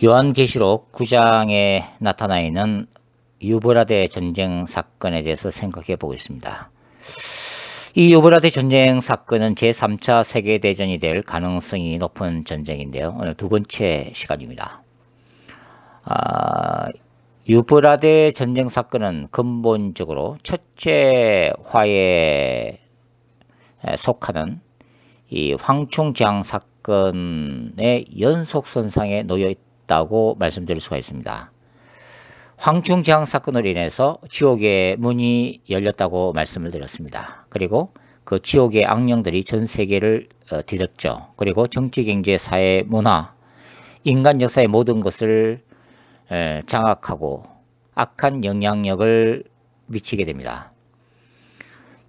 요한계시록 9장에 나타나 있는 유브라데 전쟁 사건에 대해서 생각해 보겠습니다. 이 유브라데 전쟁 사건은 제3차 세계대전이 될 가능성이 높은 전쟁인데요. 오늘 두 번째 시간입니다. 유브라데 전쟁 사건은 근본적으로 첫째 화에 속하는 이 황충재앙 사건의 연속선상에 놓여 있다고 말씀드릴 수가 있습니다. 황충재앙 사건으로 인해서 지옥의 문이 열렸다고 말씀을 드렸습니다. 그리고 그 지옥의 악령들이 전 세계를 뒤덮죠. 그리고 정치, 경제, 사회, 문화, 인간 역사의 모든 것을 장악하고 악한 영향력을 미치게 됩니다.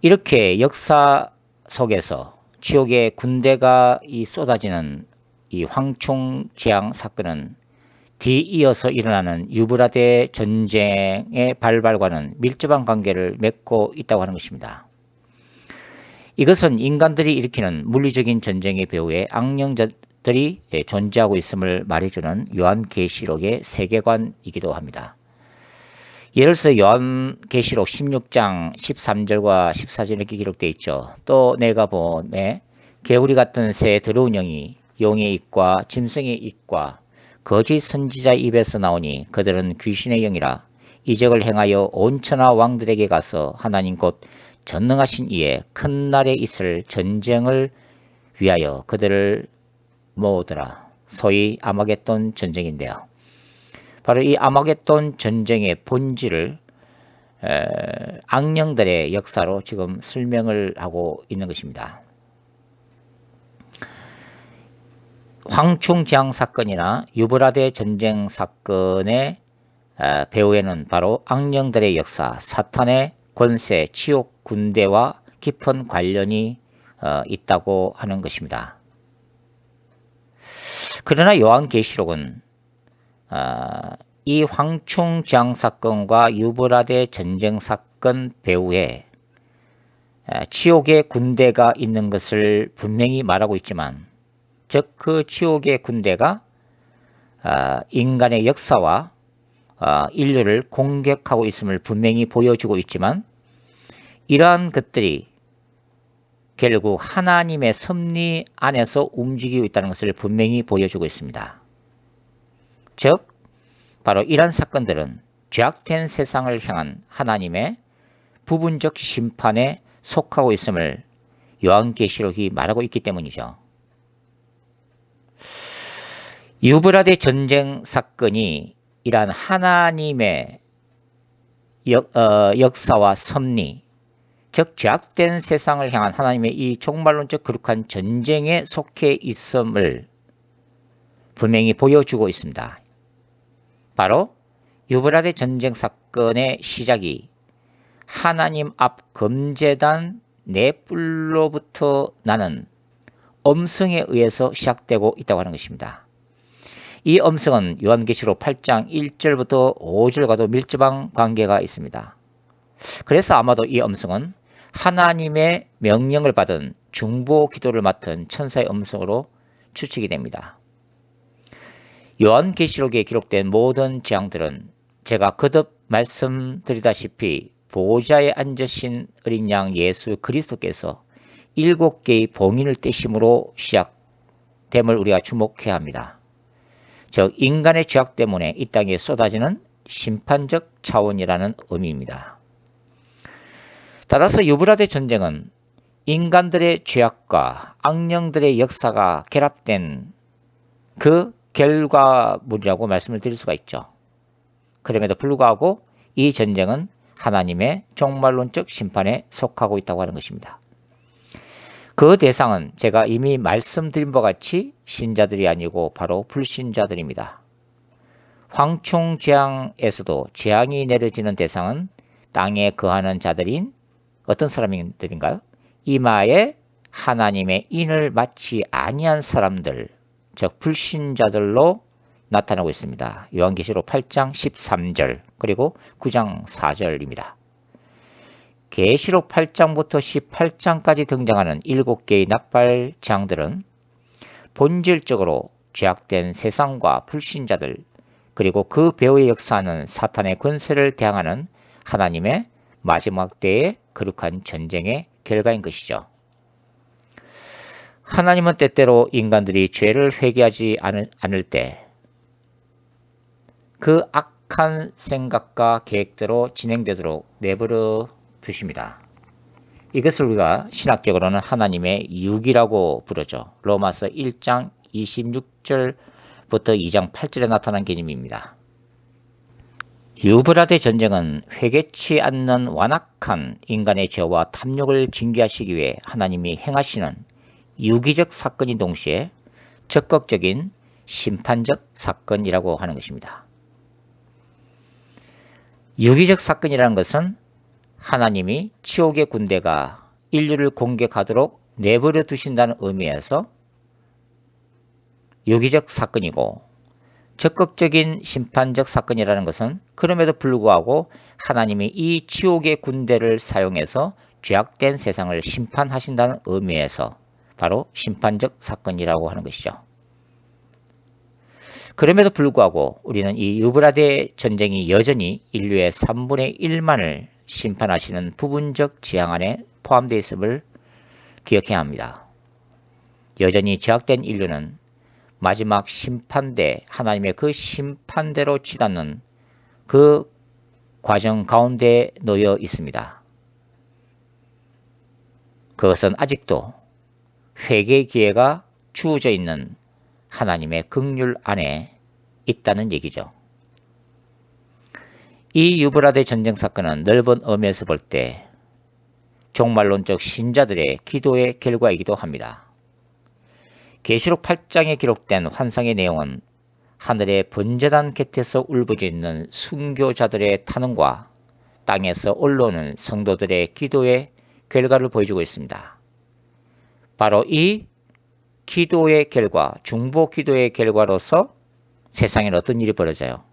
이렇게 역사 속에서 지옥의 군대가 쏟아지는 이 황충재앙 사건은 뒤이어서 일어나는 유브라데 전쟁의 발발과는 밀접한 관계를 맺고 있다고 하는 것입니다. 이것은 인간들이 일으키는 물리적인 전쟁의 배후에 악령들이 존재하고 있음을 말해주는 요한계시록의 세계관이기도 합니다. 예를 들어서 요한계시록 16장 13절과 14절 이렇게 기록되어 있죠. 또 내가 보매 개구리 같은 새 더러운 영이 용의 입과 짐승의 입과 거짓 선지자의 입에서 나오니 그들은 귀신의 영이라 이적을 행하여 온 천하 왕들에게 가서 하나님 곧 전능하신 이의 큰 날에 있을 전쟁을 위하여 그들을 모으더라. 소위 아마겟돈 전쟁인데요. 바로 이 아마겟돈 전쟁의 본질을 악령들의 역사로 지금 설명을 하고 있는 것입니다. 황충재앙 사건이나 유브라데 전쟁 사건의 배후에는 바로 악령들의 역사, 사탄의 권세, 지옥 군대와 깊은 관련이 있다고 하는 것입니다. 그러나 요한계시록은 이 황충재앙 사건과 유브라데 전쟁 사건 배후에 지옥의 군대가 있는 것을 분명히 말하고 있지만, 즉 그 지옥의 군대가 인간의 역사와 인류를 공격하고 있음을 분명히 보여주고 있지만, 이러한 것들이 결국 하나님의 섭리 안에서 움직이고 있다는 것을 분명히 보여주고 있습니다. 즉 바로 이러한 사건들은 죄악된 세상을 향한 하나님의 부분적 심판에 속하고 있음을 요한계시록이 말하고 있기 때문이죠. 유브라데 전쟁 사건이 이러한 하나님의 역사와 섭리, 즉 죄악된 세상을 향한 하나님의 이 종말론적 거룩한 전쟁에 속해 있음을 분명히 보여주고 있습니다. 바로 유브라데 전쟁 사건의 시작이 하나님 앞 금제단 네 뿔로부터 나는 음성에 의해서 시작되고 있다고 하는 것입니다. 이 음성은 요한계시록 8장 1절부터 5절과도 밀접한 관계가 있습니다. 그래서 아마도 이 음성은 하나님의 명령을 받은 중보 기도를 맡은 천사의 음성으로 추측이 됩니다. 요한계시록에 기록된 모든 재앙들은 제가 거듭 말씀드리다시피 보좌에 앉으신 어린 양 예수 그리스도께서 7개의 봉인을 떼심으로 시작됨을 우리가 주목해야 합니다. 즉 인간의 죄악 때문에 이 땅에 쏟아지는 심판적 차원이라는 의미입니다. 따라서 유브라데 전쟁은 인간들의 죄악과 악령들의 역사가 결합된 그 결과물이라고 말씀을 드릴 수가 있죠. 그럼에도 불구하고 이 전쟁은 하나님의 종말론적 심판에 속하고 있다고 하는 것입니다. 그 대상은 제가 이미 말씀드린 바와 같이 신자들이 아니고 바로 불신자들입니다. 황충재앙에서도 재앙이 내려지는 대상은 땅에 거하는 자들인 어떤 사람들인가요? 이마에 하나님의 인을 맞지 아니한 사람들, 즉 불신자들로 나타나고 있습니다. 요한계시록 8장 13절 그리고 9장 4절입니다. 계시록 8장부터 18장까지 등장하는 7개의 나팔 재앙들은 본질적으로 죄악된 세상과 불신자들 그리고 그 배후에 역사하는 사탄의 권세를 대항하는 하나님의 마지막 때의 거룩한 전쟁의 결과인 것이죠. 하나님은 때때로 인간들이 죄를 회개하지 않을 때 그 악한 생각과 계획대로 진행되도록 내버려 두십니다. 이것을 우리가 신학적으로는 하나님의 유기라고 부르죠. 로마서 1장 26절부터 2장 8절에 나타난 개념입니다. 유브라데 전쟁은 회개치 않는 완악한 인간의 죄와 탐욕을 징계하시기 위해 하나님이 행하시는 유기적 사건인 동시에 적극적인 심판적 사건이라고 하는 것입니다. 유기적 사건이라는 것은 하나님이 지옥의 군대가 인류를 공격하도록 내버려 두신다는 의미에서 유기적 사건이고, 적극적인 심판적 사건이라는 것은 그럼에도 불구하고 하나님이 이 지옥의 군대를 사용해서 죄악된 세상을 심판하신다는 의미에서 바로 심판적 사건이라고 하는 것이죠. 그럼에도 불구하고 우리는 이 유브라데 전쟁이 여전히 인류의 3분의 1만을 심판하시는 부분적 지향 안에 포함되어 있음을 기억해야 합니다. 여전히 죄악된 인류는 마지막 심판대, 하나님의 그 심판대로 치닫는 그 과정 가운데 놓여 있습니다. 그것은 아직도 회개의 기회가 주어져 있는 하나님의 긍휼 안에 있다는 얘기죠. 이 유브라데 전쟁 사건은 넓은 의미에서 볼 때 종말론적 신자들의 기도의 결과이기도 합니다. 계시록 8장에 기록된 환상의 내용은 하늘의 번제단 곁에서 울부짖는 순교자들의 탄원과 땅에서 올라오는 성도들의 기도의 결과를 보여주고 있습니다. 바로 이 기도의 결과, 중보 기도의 결과로서 세상에 어떤 일이 벌어져요?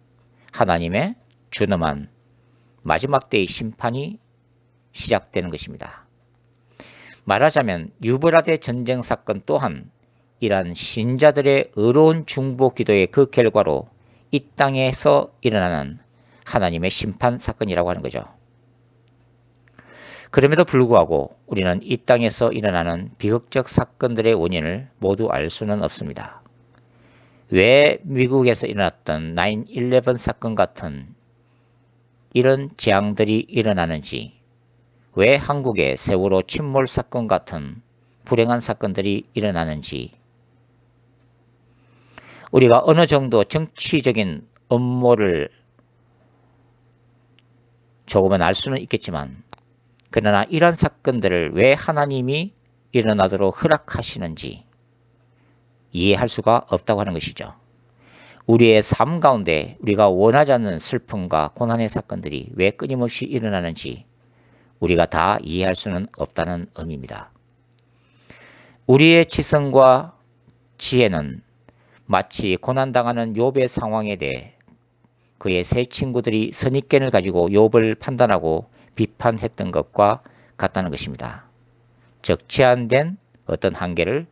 하나님의 준엄한 마지막 때의 심판이 시작되는 것입니다. 말하자면 유브라데 전쟁 사건 또한 이러한 신자들의 의로운 중보 기도의 그 결과로 이 땅에서 일어나는 하나님의 심판 사건이라고 하는 거죠. 그럼에도 불구하고 우리는 이 땅에서 일어나는 비극적 사건들의 원인을 모두 알 수는 없습니다. 왜 미국에서 일어났던 9/11 사건 같은 이런 재앙들이 일어나는지, 왜 한국의 세월호 침몰 사건 같은 불행한 사건들이 일어나는지, 우리가 어느 정도 정치적인 음모를 조금은 알 수는 있겠지만, 그러나 이런 사건들을 왜 하나님이 일어나도록 허락하시는지 이해할 수가 없다고 하는 것이죠. 우리의 삶 가운데 우리가 원하지 않는 슬픔과 고난의 사건들이 왜 끊임없이 일어나는지 우리가 다 이해할 수는 없다는 의미입니다. 우리의 지성과 지혜는 마치 고난당하는 욥의 상황에 대해 그의 세 친구들이 선입견을 가지고 욥을 판단하고 비판했던 것과 같다는 것입니다. 즉 제한된 어떤 한계를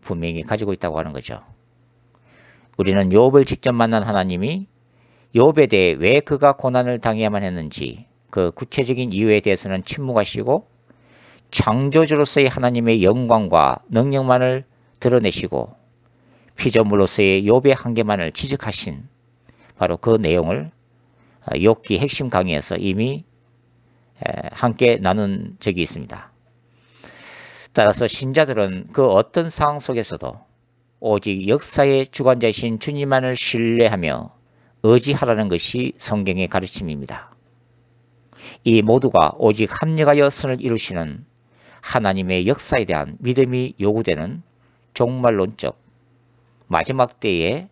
분명히 가지고 있다고 하는 거죠. 우리는 욥을 직접 만난 하나님이 욥에 대해 왜 그가 고난을 당해야만 했는지 그 구체적인 이유에 대해서는 침묵하시고 창조주로서의 하나님의 영광과 능력만을 드러내시고 피조물로서의 욥의 한계만을 지적하신 바로 그 내용을 욥기 핵심 강의에서 이미 함께 나눈 적이 있습니다. 따라서 신자들은 그 어떤 상황 속에서도 오직 역사의 주관자이신 주님만을 신뢰하며 의지하라는 것이 성경의 가르침입니다. 이 모두가 오직 합력하여 선을 이루시는 하나님의 역사에 대한 믿음이 요구되는 종말론적 마지막 때의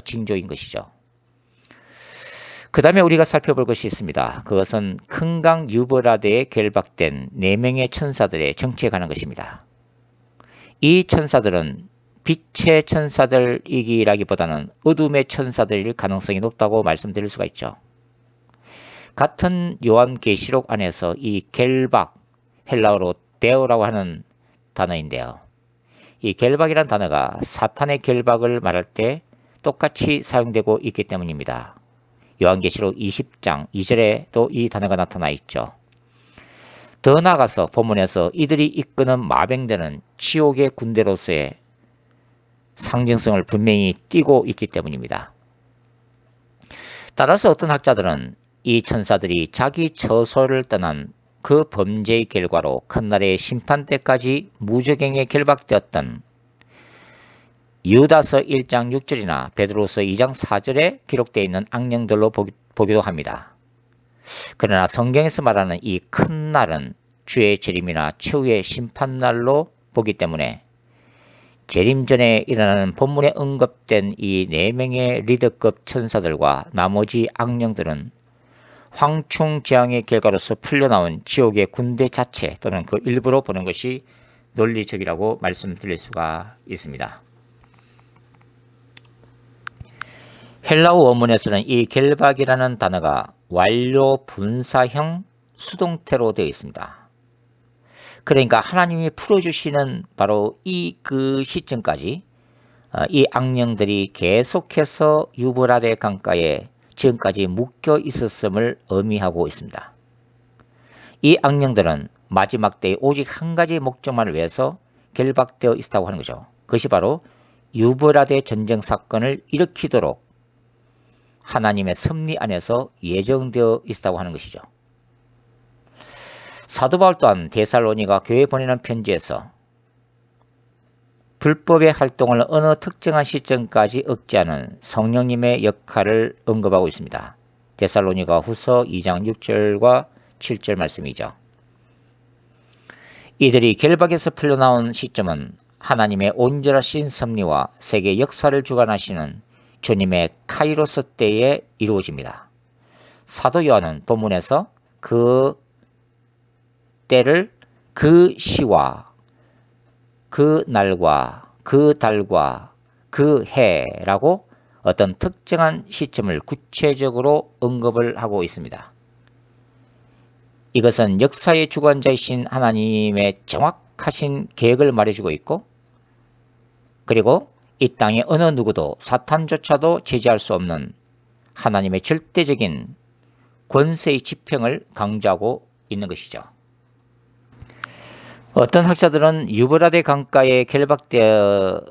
징조인 것이죠. 그 다음에 우리가 살펴볼 것이 있습니다. 그것은 큰강 유브라데에 결박된 4명의 천사들의 정체에 관한 것입니다. 이 천사들은 빛의 천사들이기라기보다는 어둠의 천사들일 가능성이 높다고 말씀드릴 수가 있죠. 같은 요한계시록 안에서 이 결박, 헬라어로 데오라고 하는 단어인데요. 이 결박이란 단어가 사탄의 결박을 말할 때 똑같이 사용되고 있기 때문입니다. 요한계시록 20장 2절에도 이 단어가 나타나 있죠. 더 나아가서 본문에서 이들이 이끄는 마병대는 지옥의 군대로서의 상징성을 분명히 띠고 있기 때문입니다. 따라서 어떤 학자들은 이 천사들이 자기 처소를 떠난 그 범죄의 결과로 큰날의 심판 때까지 무저갱에 결박되었던 유다서 1장 6절이나 베드로서 2장 4절에 기록되어 있는 악령들로 보기도 합니다. 그러나 성경에서 말하는 이 큰 날은 주의 재림이나 최후의 심판날로 보기 때문에 재림 전에 일어나는 본문에 언급된 이 4명의 리더급 천사들과 나머지 악령들은 황충재앙의 결과로서 풀려나온 지옥의 군대 자체 또는 그 일부로 보는 것이 논리적이라고 말씀드릴 수가 있습니다. 헬라어 원문에서는 이 결박이라는 단어가 완료 분사형 수동태로 되어 있습니다. 그러니까 하나님이 풀어주시는 바로 그 시점까지 이 악령들이 계속해서 유브라데 강가에 지금까지 묶여 있었음을 의미하고 있습니다. 이 악령들은 마지막 때에 오직 한 가지 목적만을 위해서 결박되어 있다고 하는 거죠. 그것이 바로 유브라데 전쟁 사건을 일으키도록 하나님의 섭리 안에서 예정되어 있다고 하는 것이죠. 사도 바울 또한 데살로니가 교회에 보내는 편지에서 불법의 활동을 어느 특정한 시점까지 억제하는 성령님의 역할을 언급하고 있습니다. 데살로니가 후서 2장 6절과 7절 말씀이죠. 이들이 결박에서 풀려나온 시점은 하나님의 온전하신 섭리와 세계 역사를 주관하시는 주님의 카이로스 때에 이루어집니다. 사도 요한은 본문에서 그 때를 그 시와 그 날과 그 달과 그 해라고 어떤 특정한 시점을 구체적으로 언급을 하고 있습니다. 이것은 역사의 주관자이신 하나님의 정확하신 계획을 말해주고 있고, 그리고 이 땅의 어느 누구도 사탄조차도 제지할 수 없는 하나님의 절대적인 권세의 집행을 강조하고 있는 것이죠. 어떤 학자들은 유브라데 강가에 결박되어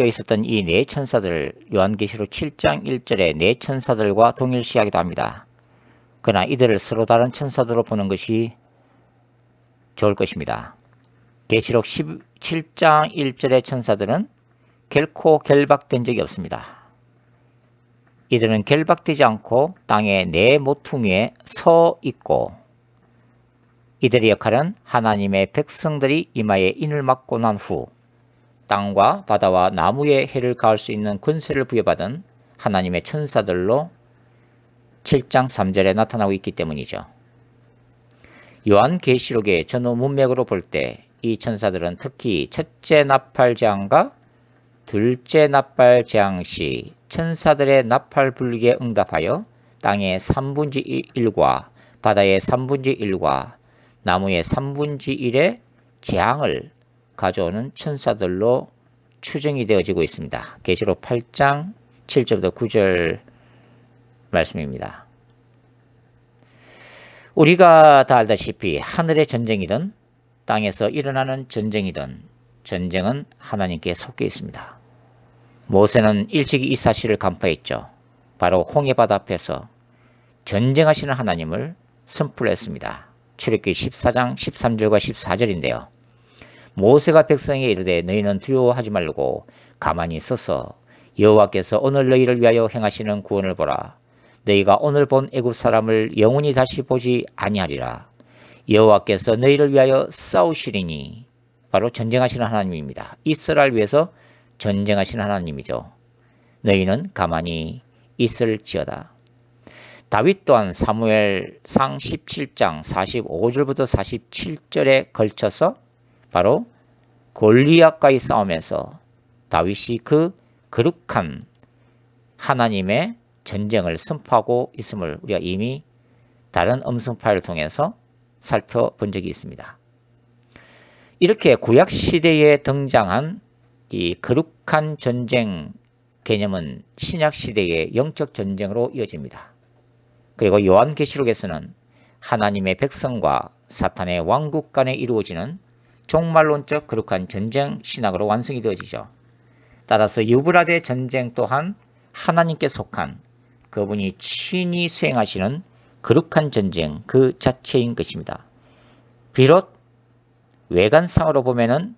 있었던 이 4천사들을 요한계시록 7장 1절에 4천사들과 동일시하기도 합니다. 그러나 이들을 서로 다른 천사들로 보는 것이 좋을 것입니다. 계시록 17장 1절의 천사들은 결코 결박된 적이 없습니다. 이들은 결박되지 않고 땅의 4 모퉁이에 서 있고, 이들의 역할은 하나님의 백성들이 이마에 인을 맞고 난 후 땅과 바다와 나무에 해를 가할 수 있는 권세를 부여받은 하나님의 천사들로 7장 3절에 나타나고 있기 때문이죠. 요한계시록의 전후 문맥으로 볼 때 이 천사들은 특히 첫째 나팔 재앙과 둘째 나팔 재앙 시 천사들의 나팔 불기에 응답하여 땅의 3분의 1과 바다의 3분의 1과 나무의 3분의 1의 재앙을 가져오는 천사들로 추정이 되어지고 있습니다. 계시록 8장 7절부터 9절 말씀입니다. 우리가 다 알다시피 하늘의 전쟁이든 땅에서 일어나는 전쟁이든 전쟁은 하나님께 속해 있습니다. 모세는 일찍이 이 사실을 간파했죠. 바로 홍해바다 앞에서 전쟁하시는 하나님을 선포했습니다. 출애굽기 14장 13절과 14절인데요. 모세가 백성에게 이르되 너희는 두려워하지 말고 가만히 서서 여호와께서 오늘 너희를 위하여 행하시는 구원을 보라. 너희가 오늘 본 애굽 사람을 영원히 다시 보지 아니하리라. 여호와께서 너희를 위하여 싸우시리니, 바로 전쟁하시는 하나님입니다. 이스라엘 위해서 전쟁하시는 하나님이죠. 너희는 가만히 있을지어다. 다윗 또한 사무엘상 17장 45절부터 47절에 걸쳐서 바로 골리앗과의 싸움에서 다윗이 그 거룩한 하나님의 전쟁을 선포하고 있음을 우리가 이미 다른 음성 파일을 통해서 살펴본 적이 있습니다. 이렇게 구약시대에 등장한 이 거룩한 전쟁 개념은 신약시대의 영적 전쟁으로 이어집니다. 그리고 요한계시록에서는 하나님의 백성과 사탄의 왕국 간에 이루어지는 종말론적 거룩한 전쟁 신학으로 완성이 되어지죠. 따라서 유브라데 전쟁 또한 하나님께 속한 그분이 친히 수행하시는 거룩한 전쟁 그 자체인 것입니다. 비록 외관상으로 보면은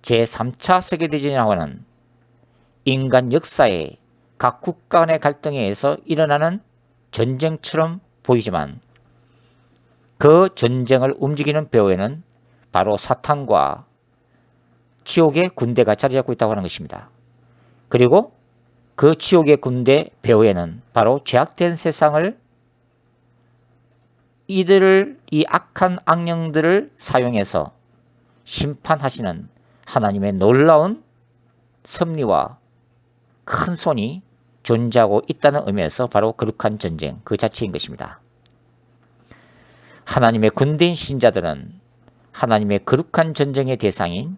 제3차 세계대전이라고 하는 인간 역사의 각 국가 간의 갈등에 의해서 일어나는 전쟁처럼 보이지만 그 전쟁을 움직이는 배후에는 바로 사탄과 지옥의 군대가 자리 잡고 있다고 하는 것입니다. 그리고 그 지옥의 군대 배후에는 바로 죄악된 세상을 이 악한 악령들을 사용해서 심판하시는 하나님의 놀라운 섭리와 큰 손이 존재하고 있다는 의미에서 바로 거룩한 전쟁 그 자체인 것입니다. 하나님의 군대인 신자들은 하나님의 거룩한 전쟁의 대상인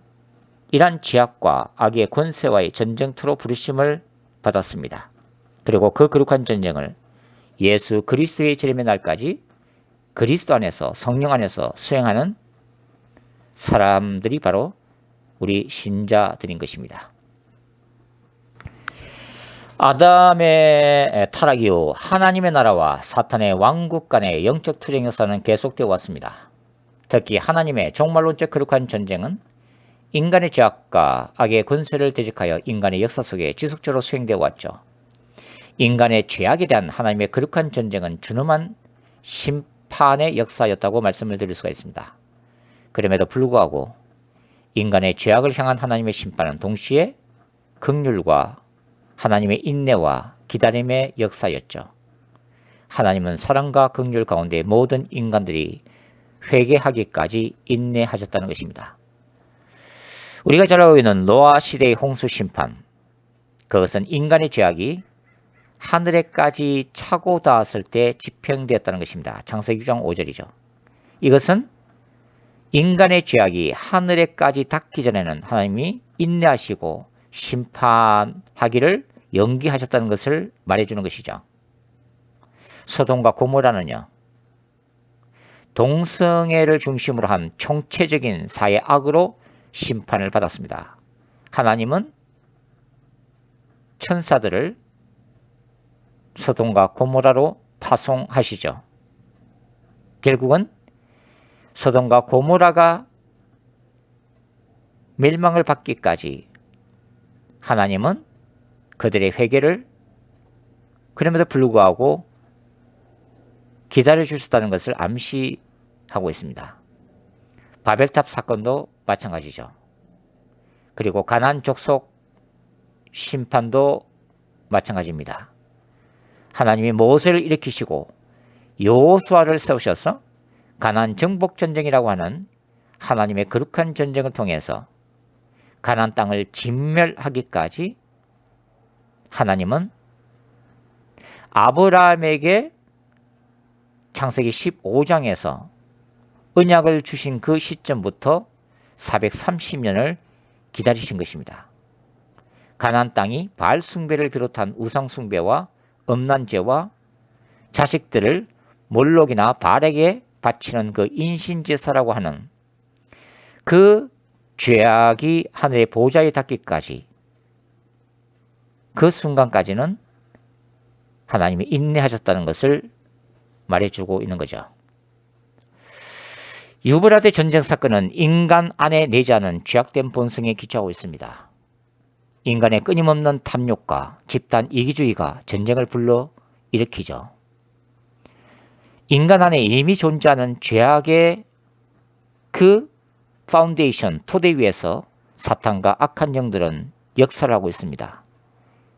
이러한 죄악과 악의 권세와의 전쟁터로 부르심을 받았습니다. 그리고 그 거룩한 전쟁을 예수 그리스도의 재림의 날까지 그리스도 안에서 성령 안에서 수행하는 사람들이 바로 우리 신자들인 것입니다. 아담의 타락 이후 하나님의 나라와 사탄의 왕국 간의 영적 투쟁 역사는 계속되어 왔습니다. 특히 하나님의 종말론적 거룩한 전쟁은 인간의 죄악과 악의 권세를 대적하여 인간의 역사 속에 지속적으로 수행되어 왔죠. 인간의 죄악에 대한 하나님의 거룩한 전쟁은 준엄한 심판의 역사였다고 말씀을 드릴 수가 있습니다. 그럼에도 불구하고 인간의 죄악을 향한 하나님의 심판은 동시에 긍휼과 하나님의 인내와 기다림의 역사였죠. 하나님은 사랑과 긍휼 가운데 모든 인간들이 회개하기까지 인내하셨다는 것입니다. 우리가 잘 알고 있는 노아 시대의 홍수 심판, 그것은 인간의 죄악이 하늘에까지 차고 닿았을 때 집행되었다는 것입니다. 창세기 6장 5절이죠. 이것은 인간의 죄악이 하늘에까지 닿기 전에는 하나님이 인내하시고 심판하기를 연기하셨다는 것을 말해주는 것이죠. 소돔과 고모라는요, 동성애를 중심으로 한 총체적인 사회 악으로 심판을 받았습니다. 하나님은 천사들을 소돔과 고모라로 파송하시죠. 결국은 소돔과 고모라가 멸망을 받기까지 하나님은 그들의 회개를 그럼에도 불구하고 기다려 주셨다는 것을 암시하고 있습니다. 바벨탑 사건도 마찬가지죠. 그리고 가나안 족속 심판도 마찬가지입니다. 하나님이 모세를 일으키시고 여호수아를 세우셔서 가나안 정복 전쟁이라고 하는 하나님의 거룩한 전쟁을 통해서 가나안 땅을 진멸하기까지 하나님은 아브라함에게 창세기 15장에서 언약을 주신 그 시점부터 430년을 기다리신 것입니다. 가나안 땅이 바알 숭배를 비롯한 우상 숭배와 음란죄와 자식들을 몰록이나 바알에게 바치는 그 인신제사라고 하는 그 죄악이 하늘의 보좌에 닿기까지 그 순간까지는 하나님이 인내하셨다는 것을 말해주고 있는 거죠. 유브라데 전쟁 사건은 인간 안에 내재하는 죄악된 본성에 기초하고 있습니다. 인간의 끊임없는 탐욕과 집단 이기주의가 전쟁을 불러일으키죠. 인간 안에 이미 존재하는 죄악의 그 파운데이션, 토대 위에서 사탄과 악한 영들은 역사를 하고 있습니다.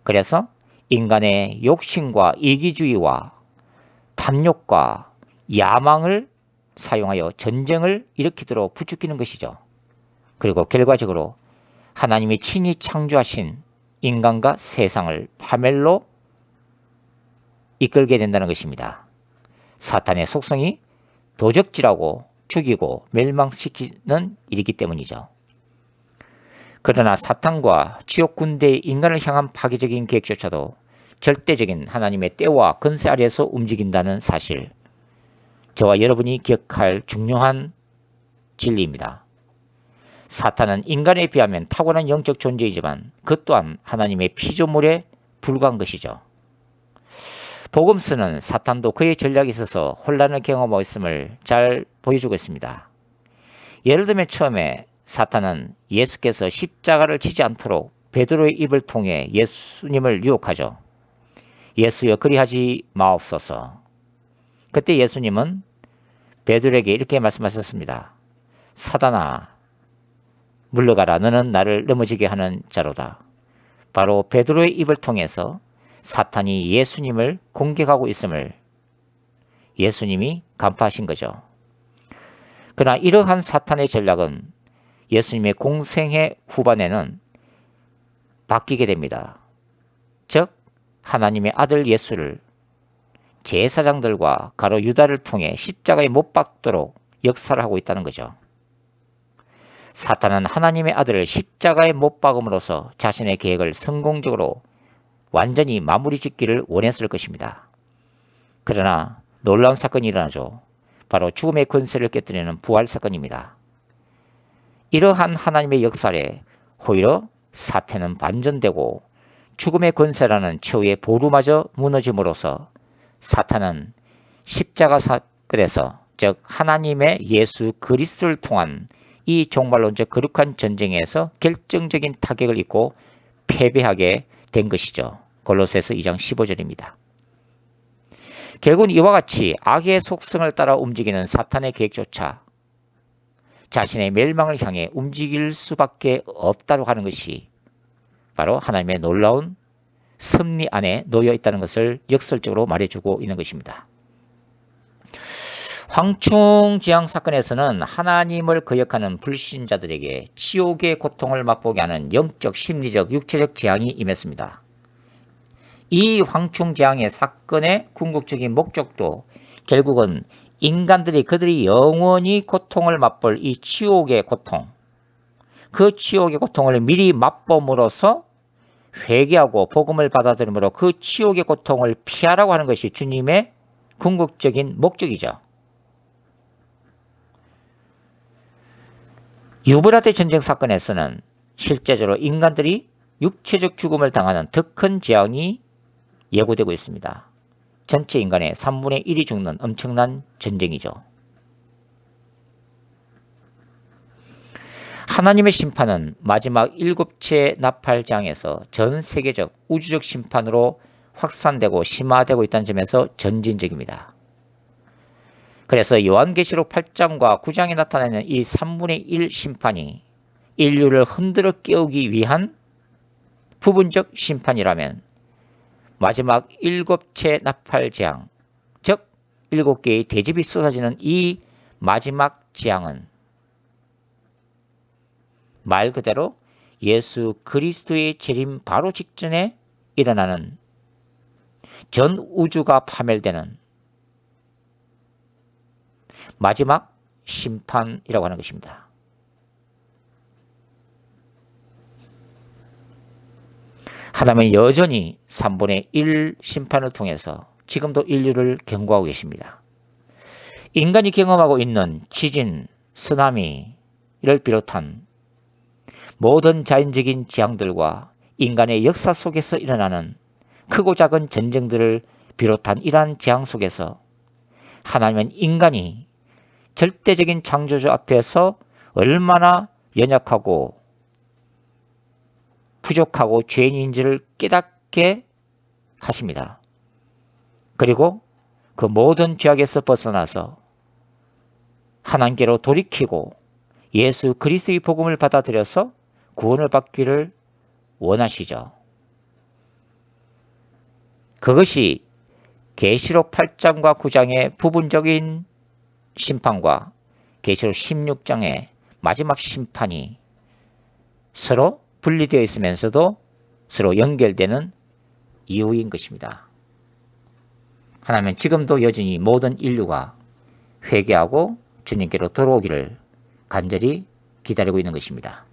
그래서 인간의 욕심과 이기주의와 탐욕과 야망을 사용하여 전쟁을 일으키도록 부추기는 것이죠. 그리고 결과적으로 하나님이 친히 창조하신 인간과 세상을 파멸로 이끌게 된다는 것입니다. 사탄의 속성이 도적질하고 죽이고 멸망시키는 일이기 때문이죠. 그러나 사탄과 지옥 군대의 인간을 향한 파괴적인 계획조차도 절대적인 하나님의 때와 권세 아래에서 움직인다는 사실, 저와 여러분이 기억할 중요한 진리입니다. 사탄은 인간에 비하면 탁월한 영적 존재이지만 그 또한 하나님의 피조물에 불과한 것이죠. 복음서는 사탄도 그의 전략에 있어서 혼란을 경험하고 있음을 잘 보여주고 있습니다. 예를 들면 처음에 사탄은 예수께서 십자가를 지지 않도록 베드로의 입을 통해 예수님을 유혹하죠. 예수여 그리하지 마옵소서. 그때 예수님은 베드로에게 이렇게 말씀하셨습니다. 사단아 물러가라. 너는 나를 넘어지게 하는 자로다. 바로 베드로의 입을 통해서 사탄이 예수님을 공격하고 있음을 예수님이 간파하신 거죠. 그러나 이러한 사탄의 전략은 예수님의 공생의 후반에는 바뀌게 됩니다. 즉 하나님의 아들 예수를 제사장들과 가로 유다를 통해 십자가에 못 박도록 역사를 하고 있다는 거죠. 사탄은 하나님의 아들을 십자가에 못 박음으로써 자신의 계획을 성공적으로 완전히 마무리 짓기를 원했을 것입니다. 그러나 놀라운 사건이 일어나죠. 바로 죽음의 권세를 깨뜨리는 부활 사건입니다. 이러한 하나님의 역사에 오히려 사태는 반전되고 죽음의 권세라는 최후의 보루마저 무너짐으로써 사탄은 십자가 사건에서 즉 하나님의 예수 그리스도를 통한 이 종말론적 거룩한 전쟁에서 결정적인 타격을 입고 패배하게 된 것이죠. 골로새서 2장 15절입니다. 결국은 이와 같이 악의 속성을 따라 움직이는 사탄의 계획조차 자신의 멸망을 향해 움직일 수밖에 없다고 하는 것이 바로 하나님의 놀라운 섭리 안에 놓여 있다는 것을 역설적으로 말해주고 있는 것입니다. 황충지향 사건에서는 하나님을 거역하는 불신자들에게 지옥의 고통을 맛보게 하는 영적, 심리적, 육체적 재앙이 임했습니다. 이 황충지향의 사건의 궁극적인 목적도 결국은 인간들이 그들이 영원히 고통을 맛볼 이 지옥의 고통, 그 지옥의 고통을 미리 맛봄으로써 회개하고 복음을 받아들임으로 그 지옥의 고통을 피하라고 하는 것이 주님의 궁극적인 목적이죠. 유브라데 전쟁 사건에서는 실제적으로 인간들이 육체적 죽음을 당하는 더 큰 재앙이 예고되고 있습니다. 전체 인간의 3분의 1이 죽는 엄청난 전쟁이죠. 하나님의 심판은 마지막 7채 나팔장에서 전 세계적 우주적 심판으로 확산되고 심화되고 있다는 점에서 전진적입니다. 그래서 요한계시록 8장과 9장에 나타나는 이 3분의 1 심판이 인류를 흔들어 깨우기 위한 부분적 심판이라면 마지막 7채 나팔재앙, 즉 7개의 대접이 쏟아지는 이 마지막 재앙은 말 그대로 예수 그리스도의 재림 바로 직전에 일어나는 전 우주가 파멸되는 마지막 심판이라고 하는 것입니다. 하나님은 여전히 3분의 1 심판을 통해서 지금도 인류를 경고하고 계십니다. 인간이 경험하고 있는 지진, 쓰나미를 비롯한 모든 자연적인 재앙들과 인간의 역사 속에서 일어나는 크고 작은 전쟁들을 비롯한 이러한 재앙 속에서 하나님은 인간이 절대적인 창조주 앞에서 얼마나 연약하고 부족하고 죄인인지를 깨닫게 하십니다. 그리고 그 모든 죄악에서 벗어나서 하나님께로 돌이키고 예수 그리스도의 복음을 받아들여서 구원을 받기를 원하시죠. 그것이 계시록 8장과 9장의 부분적인 심판과 계시록 16장의 마지막 심판이 서로 분리되어 있으면서도 서로 연결되는 이유인 것입니다. 하나님은 지금도 여전히 모든 인류가 회개하고 주님께로 돌아오기를 간절히 기다리고 있는 것입니다.